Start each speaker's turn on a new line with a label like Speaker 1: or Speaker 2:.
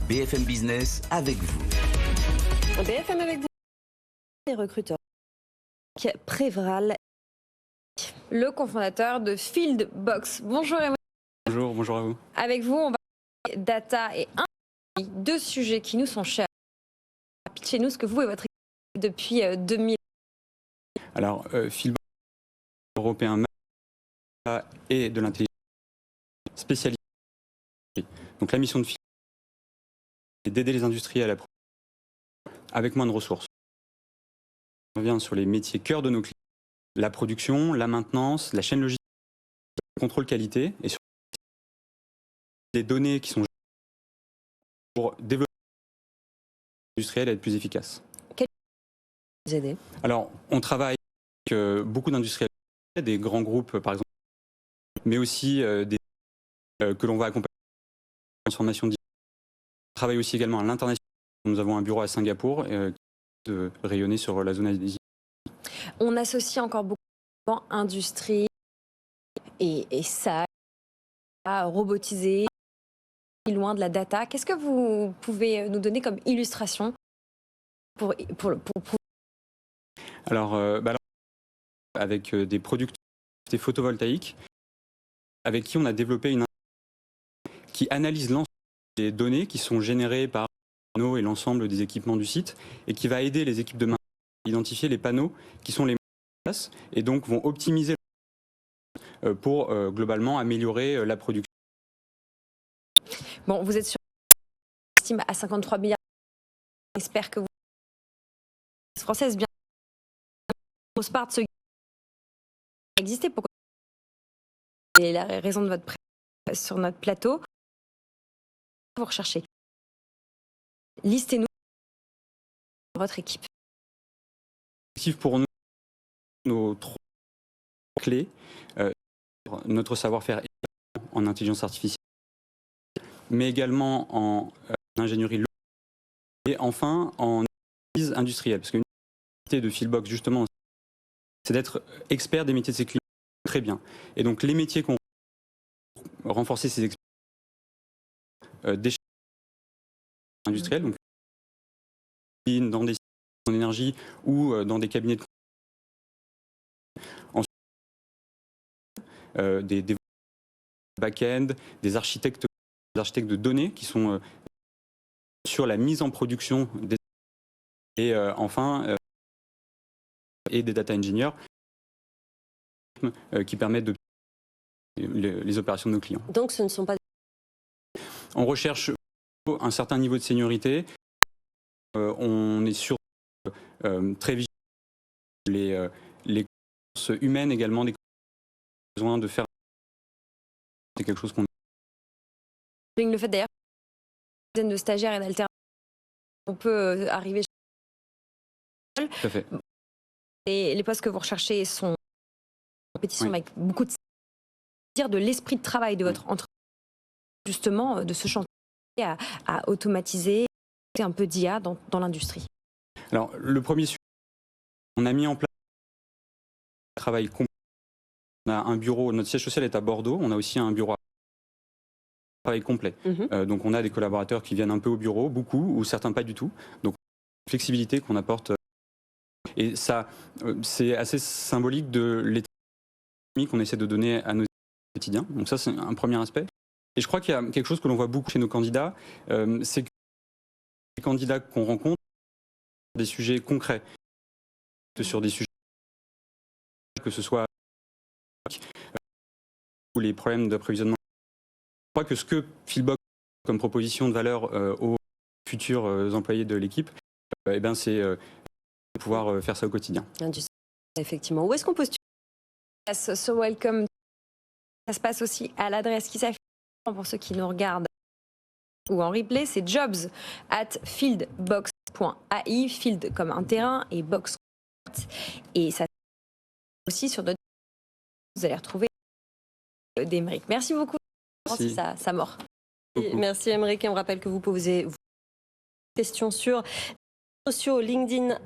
Speaker 1: BFM Business avec vous.
Speaker 2: BFM avec vous, les recruteurs. Prévral, le cofondateur de Fieldbox. Bonjour Emmanuel.
Speaker 3: Bonjour à vous.
Speaker 2: Avec vous, on va parler data et deux sujets qui nous sont chers. Pitchez-nous ce que vous et votre équipe depuis 2000.
Speaker 3: Alors, Fieldbox européen et de l'intelligence spécialisée. Donc la mission de Fieldbox est d'aider les industriels à avec moins de ressources. On revient sur les métiers cœur de nos clients, la production, la maintenance, la chaîne logistique, le contrôle qualité et sur les données qui sont pour développer l'industriel et être plus efficace.
Speaker 2: Quels vous aider?
Speaker 3: Alors, on travaille avec beaucoup d'industriels, des grands groupes par exemple, mais aussi des que l'on va accompagner en transformation digitale. On travaille aussi également à l'international. Nous avons un bureau à Singapour de rayonner sur la zone Asie.
Speaker 2: On associe encore beaucoup industrie et ça à robotiser, loin de la data. Qu'est-ce que vous pouvez nous donner comme illustration pour...
Speaker 3: Alors, avec des producteurs photovoltaïques avec qui on a développé une qui analyse l'ensemble des données qui sont générées par les panneaux et l'ensemble des équipements du site et qui va aider les équipes de maintenance à identifier les panneaux qui sont les moins efficaces et donc vont optimiser pour globalement améliorer la production.
Speaker 2: Bon, vous êtes sur estime à 53 milliards. J'espère que vous française bien grosse part de ce exister. Pourquoi? Et la raison de votre présence sur notre plateau. Vous recherchez. Listez-nous votre équipe.
Speaker 3: Pour nous, nos trois clés, notre savoir-faire en intelligence artificielle, mais également en ingénierie et enfin en analyse industrielle. Parce qu'une activité de Fieldbox, justement, c'est d'être expert des métiers de ses clients. Très bien. Et donc, les métiers qu'on renforcer ces expertises des industriels, donc dans des systèmes d'énergie ou dans des cabinets de ensuite, des back-end, des architectes de données qui sont sur la mise en production des et enfin et des data engineers qui permettent de les opérations de nos clients.
Speaker 2: Donc ce ne sont pas...
Speaker 3: On recherche un certain niveau de seniorité. On est sur très vigilant les compétences humaines également, des besoins de faire. C'est quelque chose qu'on...
Speaker 2: Le fait d'ailleurs, une dizaine de stagiaires et d'alternants, on peut arriver seul.
Speaker 3: Tout à fait.
Speaker 2: Et les postes que vous recherchez sont en compétition avec beaucoup de l'esprit de travail de votre entreprise, justement, de ce chantier à automatiser un peu d'IA dans l'industrie.
Speaker 3: Alors, le premier sujet, on a mis en place un travail complet. On a un bureau, notre siège social est à Bordeaux, on a aussi un bureau à travail complet. Donc on a des collaborateurs qui viennent un peu au bureau, beaucoup, ou certains pas du tout. Donc flexibilité qu'on apporte. Et ça, c'est assez symbolique de l'état qu'on essaie de donner à nos quotidiens. Donc ça, c'est un premier aspect. Et je crois qu'il y a quelque chose que l'on voit beaucoup chez nos candidats, c'est que les candidats qu'on rencontre sur des sujets concrets, sur des sujets que ce soit ou les problèmes d'approvisionnement. Je crois que ce que Fieldbox a comme proposition de valeur aux futurs employés de l'équipe, c'est de pouvoir faire ça au quotidien.
Speaker 2: Effectivement. Où est-ce qu'on postule ce welcome? Ça se passe aussi à l'adresse qui s'affiche pour ceux qui nous regardent ou en replay, c'est jobs@fieldbox.ai, field comme un terrain et box. Et ça aussi sur notre... Vous allez retrouver d'Emeric. Merci beaucoup.
Speaker 3: Merci.
Speaker 2: Ça mord. Merci Emeric. Et on rappelle que vous posez des questions sur LinkedIn.